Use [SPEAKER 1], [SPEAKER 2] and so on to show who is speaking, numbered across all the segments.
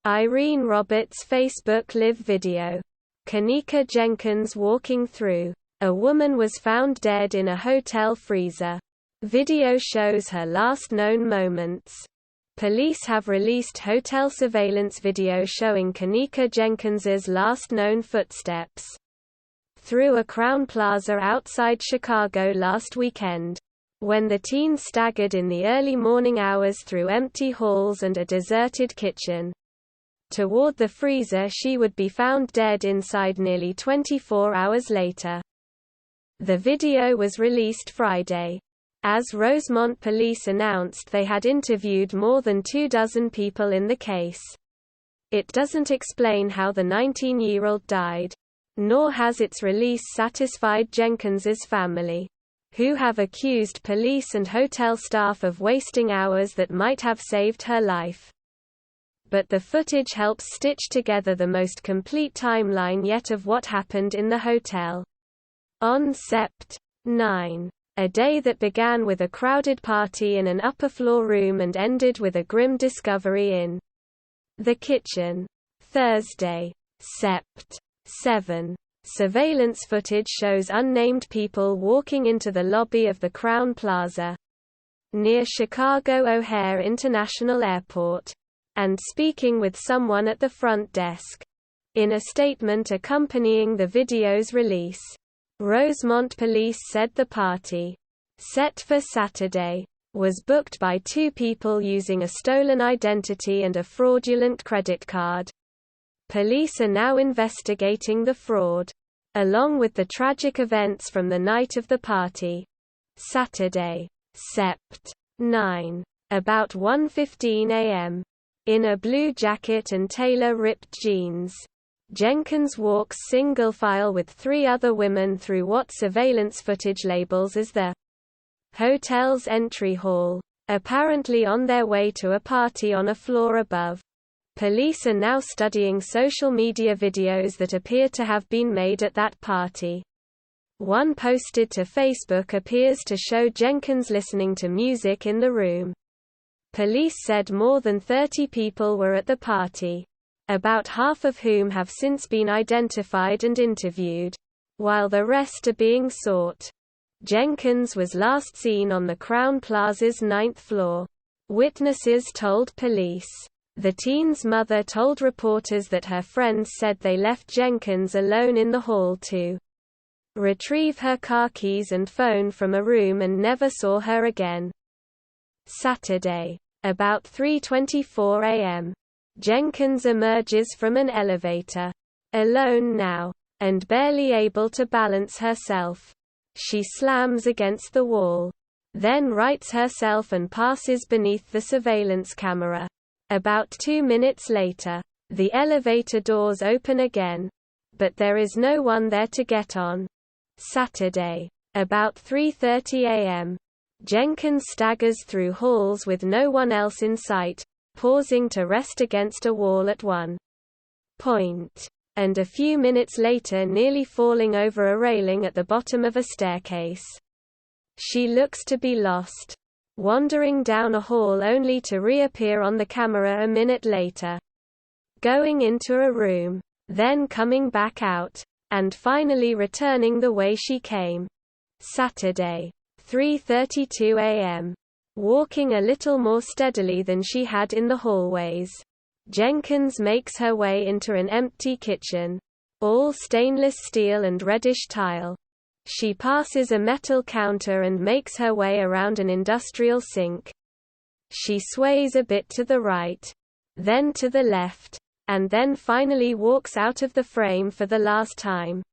[SPEAKER 1] Irene Roberts' Facebook Live video. Kenneka Jenkins walking through. A woman was found dead in a hotel freezer. Video shows her last known moments. Police have released hotel surveillance video showing Kenneka Jenkins's last known footsteps through a Crowne Plaza outside Chicago last weekend. When the teen staggered in the early morning hours through empty halls and a deserted kitchen toward the freezer, she would be found dead inside nearly 24 hours later. The video was released Friday. As Rosemont police announced they had interviewed more than 24 people in the case. It doesn't explain how the 19-year-old died. Nor has its release satisfied Jenkins's family, who have accused police and hotel staff of wasting hours that might have saved her life. But the footage helps stitch together the most complete timeline yet of what happened in the hotel. On Sept. 9. A day that began with a crowded party in an upper-floor room and ended with a grim discovery in the kitchen. Thursday. Sept. 7. Surveillance footage shows unnamed people walking into the lobby of the Crowne Plaza near Chicago O'Hare International Airport and speaking with someone at the front desk. In a statement accompanying the video's release, Rosemont police said the party, set for Saturday, was booked by two people using a stolen identity and a fraudulent credit card. Police are now investigating the fraud, along with the tragic events from the night of the party. Saturday, Sept. 9. About 1:15 a.m. In a blue jacket and tailor-ripped jeans, Jenkins walks single file with three other women through what surveillance footage labels as the hotel's entry hall, apparently on their way to a party on a floor above. Police are now studying social media videos that appear to have been made at that party. One posted to Facebook appears to show Jenkins listening to music in the room. Police said more than 30 people were at the party, about half of whom have since been identified and interviewed, while the rest are being sought. Jenkins was last seen on the Crowne Plaza's 9th floor. Witnesses told police. The teen's mother told reporters that her friends said they left Jenkins alone in the hall to retrieve her car keys and phone from a room and never saw her again. Saturday. About 3:24 a.m. Jenkins emerges from an elevator. Alone now, and barely able to balance herself. She slams against the wall. Then rights herself and passes beneath the surveillance camera. About 2 minutes later, the elevator doors open again. But there is no one there to get on. Saturday. About 3:30 a.m. Jenkins staggers through halls with no one else in sight, pausing to rest against a wall at one point, and a few minutes later nearly falling over a railing at the bottom of a staircase. She looks to be lost, wandering down a hall only to reappear on the camera a minute later, going into a room, then coming back out, and finally returning the way she came. Saturday. 3:32 a.m. Walking a little more steadily than she had in the hallways, Jenkins makes her way into an empty kitchen, all stainless steel and reddish tile. She passes a metal counter and makes her way around an industrial sink. She sways a bit to the right, then to the left, and then finally walks out of the frame for the last time.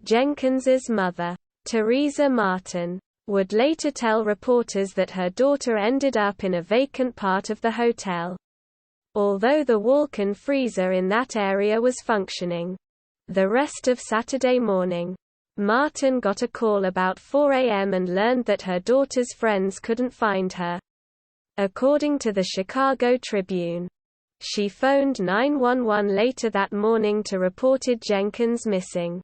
[SPEAKER 1] Jenkins's mother, Teresa Martin, would later tell reporters that her daughter ended up in a vacant part of the hotel, although the walk-in freezer in that area was functioning. The rest of Saturday morning, Martin got a call about 4 a.m. and learned that her daughter's friends couldn't find her. According to the Chicago Tribune, she phoned 911 later that morning to report Jenkins missing.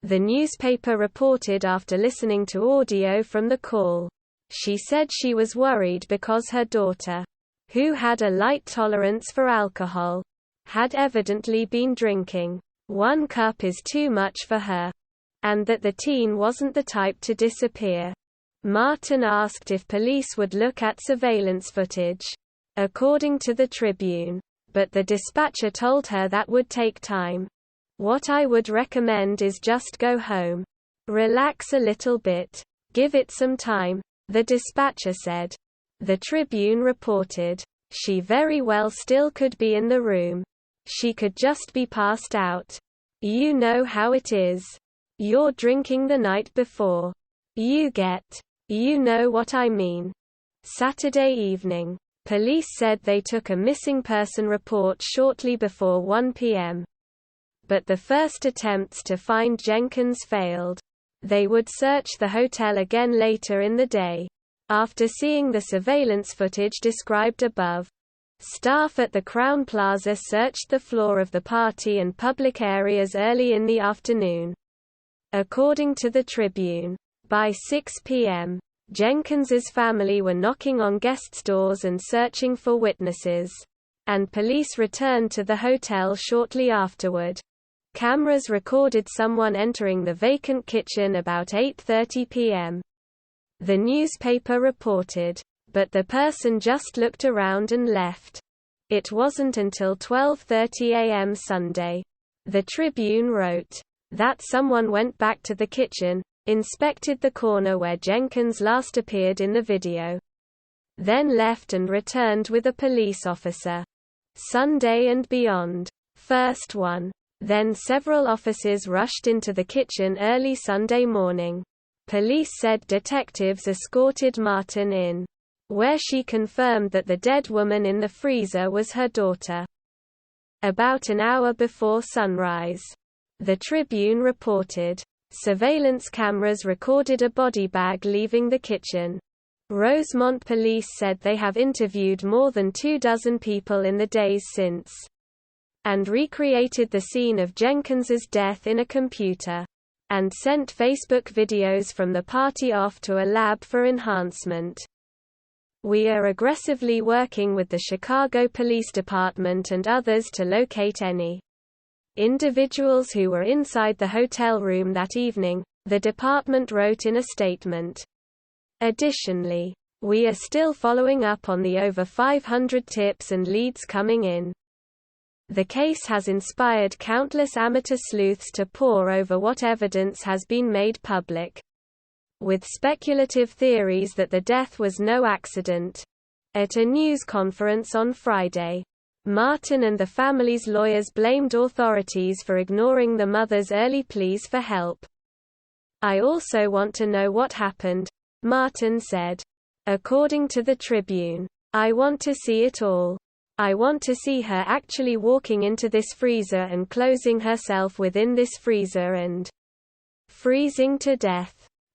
[SPEAKER 1] The newspaper reported after listening to audio from the call, she said she was worried because her daughter, who had a light tolerance for alcohol, had evidently been drinking. 1 cup is too much for her. And that the teen wasn't the type to disappear. Martin asked if police would look at surveillance footage, according to the Tribune, but the dispatcher told her that would take time. What I would recommend is just go home. Relax a little bit. Give it some time, the dispatcher said. The Tribune reported, she very well still could be in the room. She could just be passed out. You know how it is. You're drinking the night before. You know what I mean. Saturday evening. Police said they took a missing person report shortly before 1 p.m. But the first attempts to find Jenkins failed. They would search the hotel again later in the day. After seeing the surveillance footage described above, staff at the Crowne Plaza searched the floor of the party and public areas early in the afternoon. According to the Tribune, by 6 p.m., Jenkins's family were knocking on guests' doors and searching for witnesses. And police returned to the hotel shortly afterward. Cameras recorded someone entering the vacant kitchen about 8:30 p.m. The newspaper reported, but the person just looked around and left. It wasn't until 12:30 a.m. Sunday. The Tribune wrote that someone went back to the kitchen, inspected the corner where Jenkins last appeared in the video, then left and returned with a police officer. Sunday and beyond. First one. Then several officers rushed into the kitchen early Sunday morning. Police said detectives escorted Martin in, where she confirmed that the dead woman in the freezer was her daughter. About an hour before sunrise, the Tribune reported, surveillance cameras recorded a body bag leaving the kitchen. Rosemont police said they have interviewed more than 24 people in the days since, and recreated the scene of Jenkins's death in a computer, and sent Facebook videos from the party off to a lab for enhancement. We are aggressively working with the Chicago Police Department and others to locate any individuals who were inside the hotel room that evening, the department wrote in a statement. Additionally, we are still following up on the over 500 tips and leads coming in. The case has inspired countless amateur sleuths to pore over what evidence has been made public, with speculative theories that the death was no accident. At a news conference on Friday, Martin and the family's lawyers blamed authorities for ignoring the mother's early pleas for help. I also want to know what happened, Martin said. According to the Tribune, I want to see it all. I want to see her actually walking into this freezer and closing herself within this freezer and freezing to death.